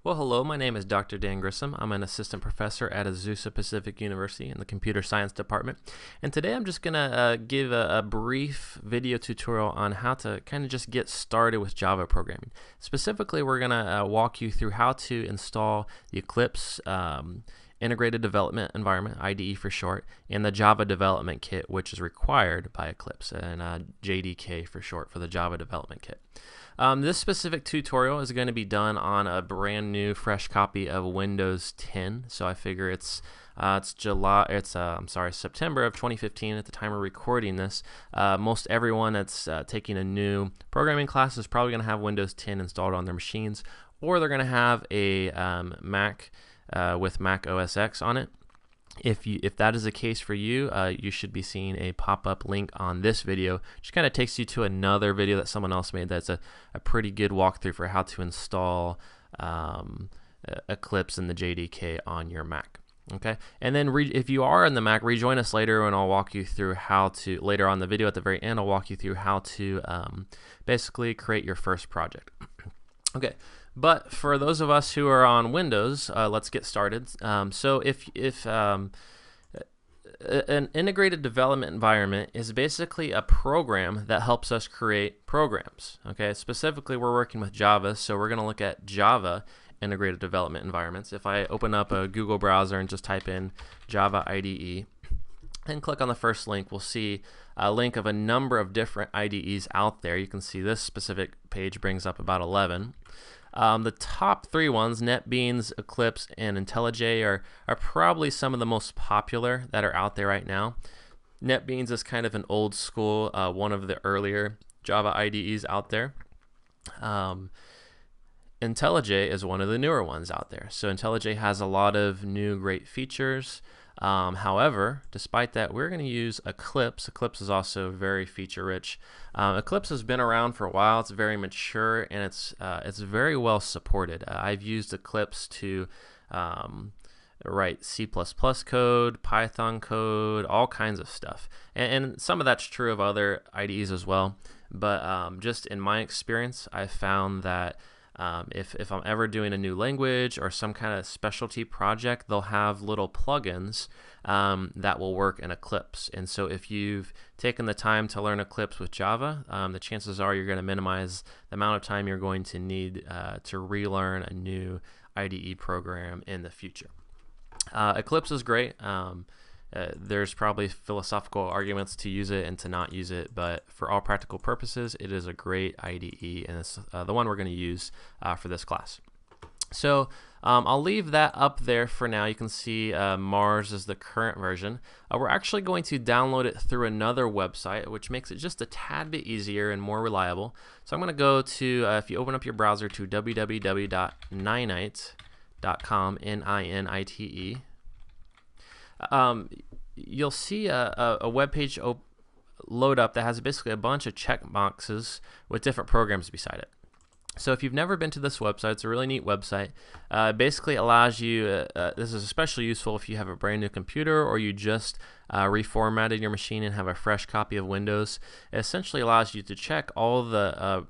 Well, hello, my name is Dr. Dan Grissom. I'm an assistant professor at Azusa Pacific University in the computer science department. And today I'm just going to give a brief video tutorial on how to kind of just get started with Java programming. Specifically, we're going to walk you through how to install the Eclipse Integrated Development Environment, IDE for short, and the Java Development Kit, which is required by Eclipse, and JDK for short for the Java Development Kit. This specific tutorial is going to be done on a brand new, fresh copy of Windows 10. So I figure it's September of 2015 at the time of recording this. Most everyone that's taking a new programming class is probably going to have Windows 10 installed on their machines, or they're going to have a Mac with Mac OS X on it. If that is the case for you, you should be seeing a pop-up link on this video, which kind of takes you to another video that someone else made that's a pretty good walkthrough for how to install Eclipse and the JDK on your Mac. Okay, and then if you are in the Mac, rejoin us later and I'll walk you through how to, later on in the video at the very end, I'll walk you through how to basically create your first project. Okay, but for those of us who are on Windows, let's get started. So if an integrated development environment is basically a program that helps us create programs. Okay, specifically we're working with Java, so we're going to look at Java integrated development environments. If I open up a Google browser and just type in Java IDE and click on the first link, we'll see a link of a number of different IDEs out there. You can see this specific page brings up about 11. The top three ones, NetBeans, Eclipse, and IntelliJ, are probably some of the most popular that are out there right now. NetBeans is kind of an old school, one of the earlier Java IDEs out there. IntelliJ is one of the newer ones out there. So IntelliJ has a lot of new great features. However, despite that, we're going to use Eclipse. Eclipse is also very feature-rich. Eclipse has been around for a while. It's very mature and it's very well supported. I've used Eclipse to write C++ code, Python code, all kinds of stuff. And some of that's true of other IDEs as well. But just in my experience, I've found that if I'm ever doing a new language or some kind of specialty project, they'll have little plugins that will work in Eclipse. And so if you've taken the time to learn Eclipse with Java, the chances are you're going to minimize the amount of time you're going to need to relearn a new IDE program in the future. Eclipse is great. There's probably philosophical arguments to use it and to not use it, but for all practical purposes, it is a great IDE, and it's the one we're going to use for this class. So I'll leave that up there for now. You can see Mars is the current version. We're actually going to download it through another website, which makes it just a tad bit easier and more reliable. So I'm going to go to, if you open up your browser, to www.ninite.com, N-I-N-I-T-E. You'll see a web page load up that has basically a bunch of check boxes with different programs beside it. So if you've never been to this website, it's a really neat website. Basically allows you, this is especially useful if you have a brand new computer or you just reformatted your machine and have a fresh copy of Windows. It essentially allows you to check all the,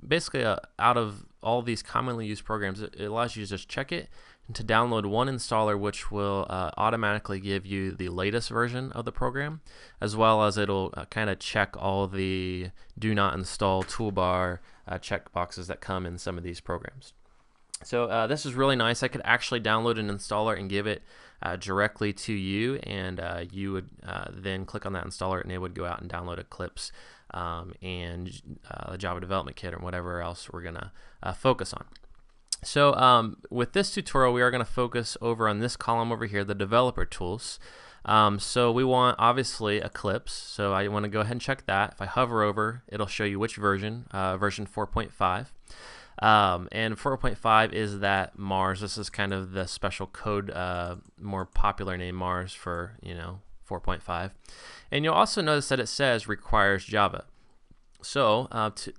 basically out of all these commonly used programs, it allows you to just check it and to download one installer which will automatically give you the latest version of the program, as well as it'll kind of check all the do not install toolbar check boxes that come in some of these programs. So this is really nice. I could actually download an installer and give it directly to you, and you would then click on that installer and it would go out and download Eclipse and the Java Development Kit or whatever else we're going to focus on. So with this tutorial, we are going to focus over on this column over here, the developer tools. So we want, obviously, Eclipse. So I want to go ahead and check that. If I hover over, it'll show you which version, version 4.5. And 4.5 is that Mars. This is kind of the special code, more popular name Mars for, 4.5. And you'll also notice that it says requires Java. So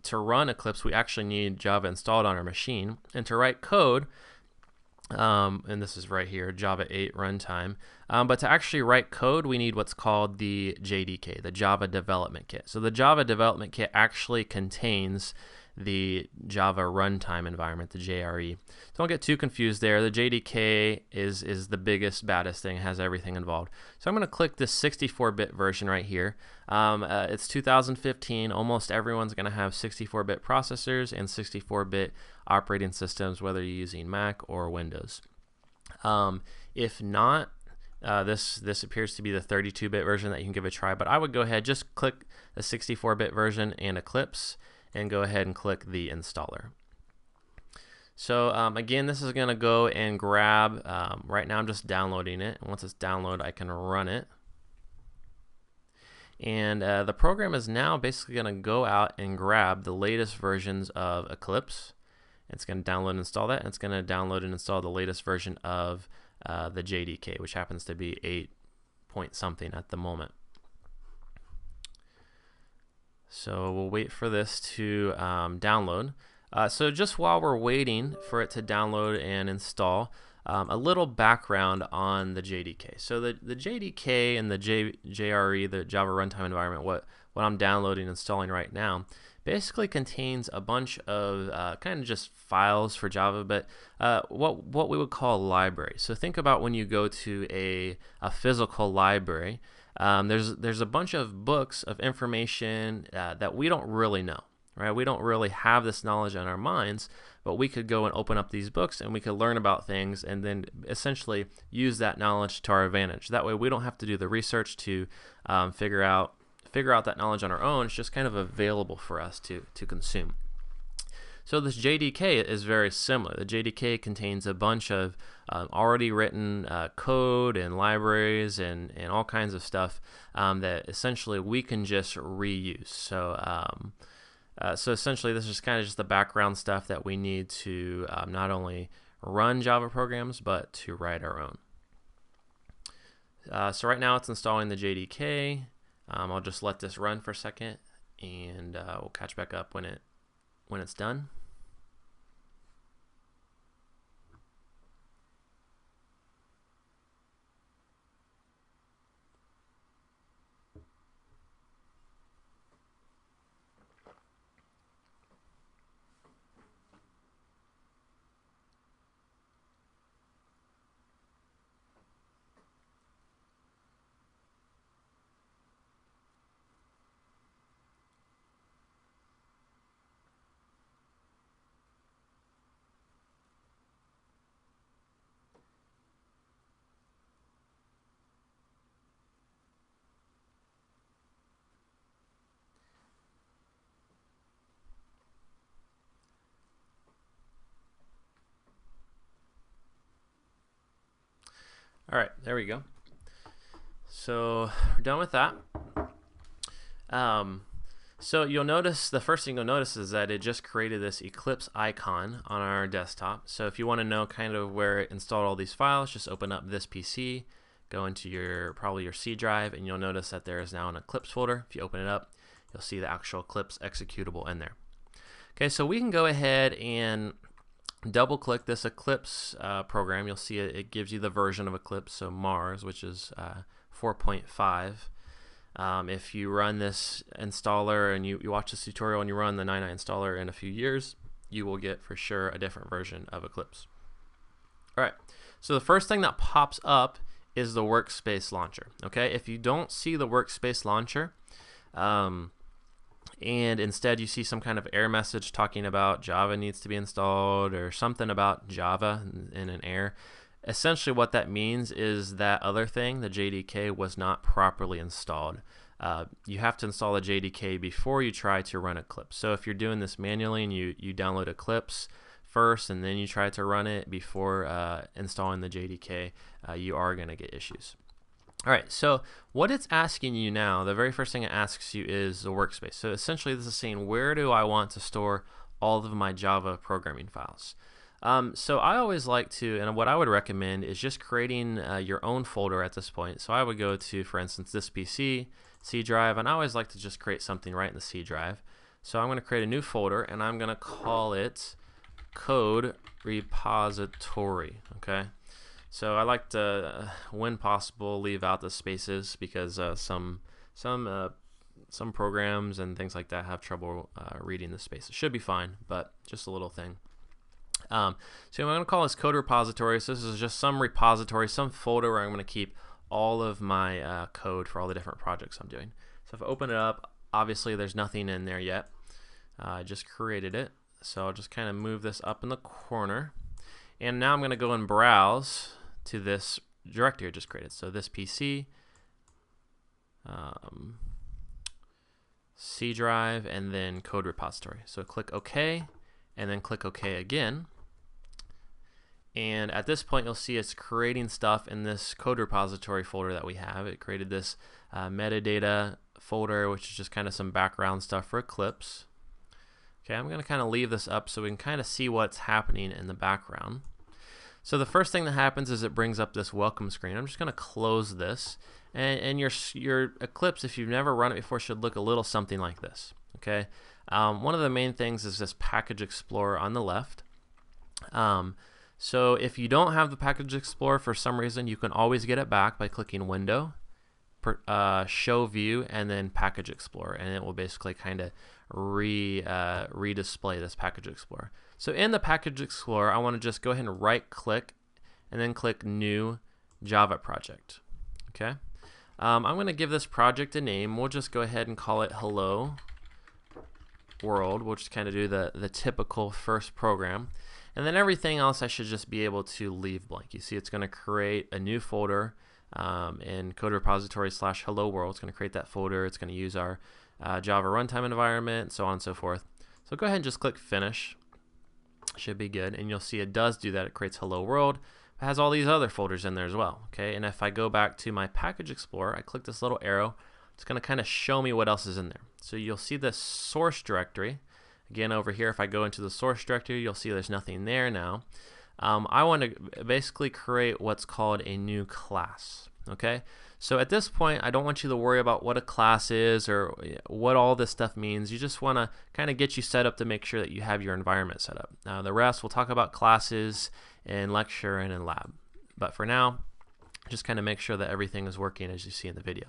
to run Eclipse, we actually need Java installed on our machine. And to write code, and this is right here, Java 8 runtime. But to actually write code, we need what's called the JDK, the Java Development Kit. So the Java Development Kit actually contains the Java runtime environment, the JRE. Don't get too confused there. The JDK is the biggest, baddest thing. It has everything involved. So I'm going to click this 64-bit version right here. It's 2015. Almost everyone's going to have 64-bit processors and 64-bit operating systems, whether you're using Mac or Windows. If not, this appears to be the 32-bit version that you can give a try, but I would go ahead, just click the 64-bit version and Eclipse, and go ahead and click the installer. So again, this is going to go and grab, right now I'm just downloading it, and once it's downloaded I can run it. And the program is now basically going to go out and grab the latest versions of Eclipse. It's going to download and install that, and it's going to download and install the latest version of the JDK, which happens to be 8 point something at the moment. So we'll wait for this to download. So just while we're waiting for it to download and install, a little background on the JDK. So the JDK and the JRE, the Java Runtime Environment, what I'm downloading and installing right now, basically contains a bunch of kind of just files for Java, but what we would call a library. So think about when you go to a physical library, there's a bunch of books of information that we don't really know, right? We don't really have this knowledge in our minds, but we could go and open up these books and we could learn about things and then essentially use that knowledge to our advantage. That way we don't have to do the research to figure out that knowledge on our own. It's just kind of available for us to consume. So this JDK is very similar. The JDK contains a bunch of already written code and libraries and all kinds of stuff that essentially we can just reuse. So so essentially this is kind of just the background stuff that we need to not only run Java programs but to write our own. So right now it's installing the JDK. I'll just let this run for a second, and we'll catch back up when it's done. All right, there we go. So we're done with that. So you'll notice, the first thing you'll notice is that it just created this Eclipse icon on our desktop. So if you want to know kind of where it installed all these files, just open up this PC, go into probably your C drive, and you'll notice that there is now an Eclipse folder. If you open it up, you'll see the actual Eclipse executable in there. Okay, so we can go ahead and double click this Eclipse program. You'll see it gives you the version of Eclipse, so Mars, which is 4.5. If you run this installer and you watch this tutorial and you run the 9.9 installer in a few years, you will get for sure a different version of Eclipse. Alright, so the first thing that pops up is the workspace launcher. Okay, if you don't see the workspace launcher, and instead you see some kind of error message talking about Java needs to be installed or something about Java in an error, essentially what that means is that other thing, the JDK, was not properly installed. You have to install the JDK before you try to run Eclipse. So if you're doing this manually and you download Eclipse first and then you try to run it before installing the JDK, you are going to get issues. Alright, so what it's asking you now, the very first thing it asks you is the workspace. So essentially this is saying, where do I want to store all of my Java programming files? So I always like to, and what I would recommend is just creating your own folder at this point. So I would go to, for instance, this PC, C drive, and I always like to just create something right in the C drive. So I'm going to create a new folder, and I'm going to call it Code Repository. Okay. So I like to, when possible, leave out the spaces because some some programs and things like that have trouble reading this space. It should be fine, but just a little thing. So I'm going to call this code repository. So this is just some repository, some folder where I'm going to keep all of my code for all the different projects I'm doing. So if I open it up, obviously there's nothing in there yet. I just created it. So I'll just kind of move this up in the corner. And now I'm going to go and browse to this directory I just created. So this PC, C drive, and then code repository. So click OK, and then click OK again. And at this point, you'll see it's creating stuff in this code repository folder that we have. It created this metadata folder, which is just kind of some background stuff for Eclipse. Okay, I'm going to kind of leave this up so we can kind of see what's happening in the background. So the first thing that happens is it brings up this welcome screen. I'm just going to close this. And your Eclipse, if you've never run it before, should look a little something like this. Okay, one of the main things is this Package Explorer on the left. So if you don't have the Package Explorer for some reason, you can always get it back by clicking Window, Show View, and then Package Explorer, and it will basically kind of redisplay this Package Explorer. So in the Package Explorer, I want to just go ahead and right-click and then click New Java Project. Okay, I'm going to give this project a name. We'll just go ahead and call it Hello World. We'll just kind of do the typical first program. And then everything else I should just be able to leave blank. You see it's going to create a new folder in code repository / hello world. It's going to create that folder. It's going to use our Java runtime environment, so on and so forth. So go ahead and just click finish. Should be good. And you'll see it does do that. It creates hello world. It has all these other folders in there as well. Okay. And if I go back to my Package Explorer, I click this little arrow. It's going to kind of show me what else is in there. So you'll see the source directory. Again, over here, if I go into the source directory, you'll see there's nothing there now. I want to basically create what's called a new class. Okay, so at this point, I don't want you to worry about what a class is or what all this stuff means. You just want to kind of get you set up to make sure that you have your environment set up. Now, the rest, we'll talk about classes in lecture and in lab. But for now, just kind of make sure that everything is working as you see in the video.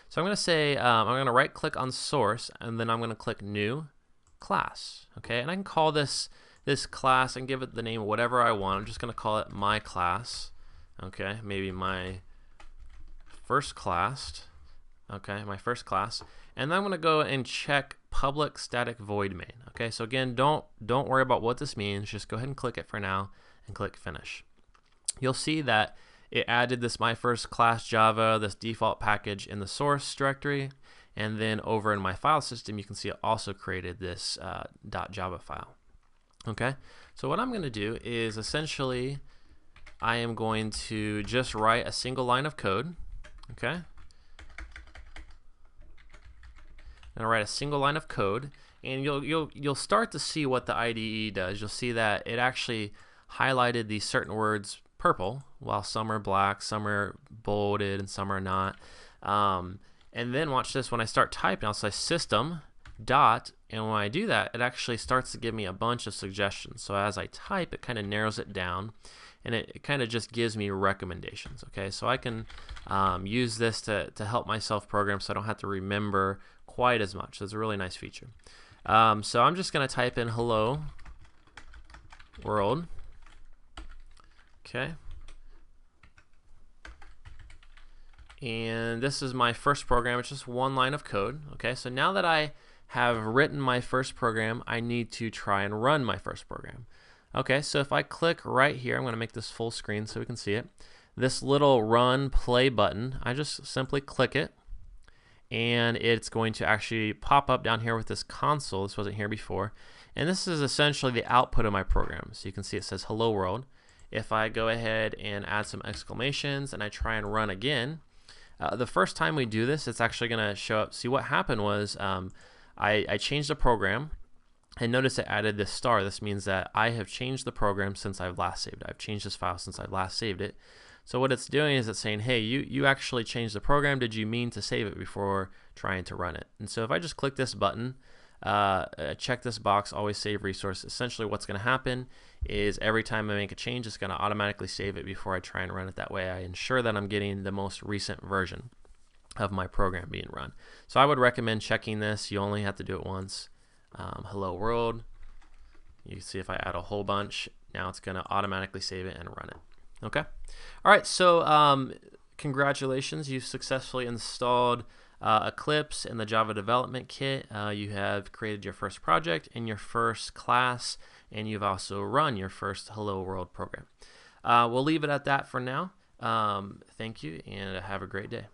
So I'm going to say, I'm going to right-click on source, and then I'm going to click New Class. Okay, and I can call this class and give it the name of whatever I want. I'm just going to call it my class. Okay, maybe my first class. Okay, my first class. And then I'm going to go and check public static void main. Okay, so again, don't worry about what this means. Just go ahead and click it for now and click finish. You'll see that it added this my first class Java, this default package in the source directory. And then over in my file system, you can see it also created this .java file. Okay, so what I'm going to do is essentially I am going to just write a single line of code. Okay, I'm going to write a single line of code, and you'll start to see what the IDE does. You'll see that it actually highlighted these certain words purple, while some are black, some are bolded, and some are not. And then watch this, when I start typing, I'll say system dot, and when I do that, it actually starts to give me a bunch of suggestions. So as I type, it kind of narrows it down, and it kind of just gives me recommendations. Okay, so I can use this to help myself program so I don't have to remember quite as much. So it's a really nice feature. So I'm just going to type in hello world. Okay. And this is my first program. It's just one line of code. Okay, so now that I have written my first program, I need to try and run my first program. Okay, so if I click right here, I'm going to make this full screen so we can see it. This little run play button, I just simply click it, and it's going to actually pop up down here with this console. This wasn't here before. And this is essentially the output of my program. So you can see it says hello world. If I go ahead and add some exclamations and I try and run again, the first time we do this, it's actually going to show up. See, what happened was I changed the program, and notice it added this star. This means that I have changed the program since I've last saved it. I've changed this file since I've last saved it. So what it's doing is it's saying, hey, you actually changed the program. Did you mean to save it before trying to run it? And so if I just click this button, check this box, always save resource, essentially what's going to happen is every time I make a change, it's going to automatically save it before I try and run it. That way I ensure that I'm getting the most recent version. of my program being run. So I would recommend checking this. You only have to do it once. Hello world. You see if I add a whole bunch, now it's going to automatically save it and run it. Okay. All right. So congratulations, you've successfully installed Eclipse in the Java Development Kit. You have created your first project and your first class, and you've also run your first Hello World program. We'll leave it at that for now. Thank you, and have a great day.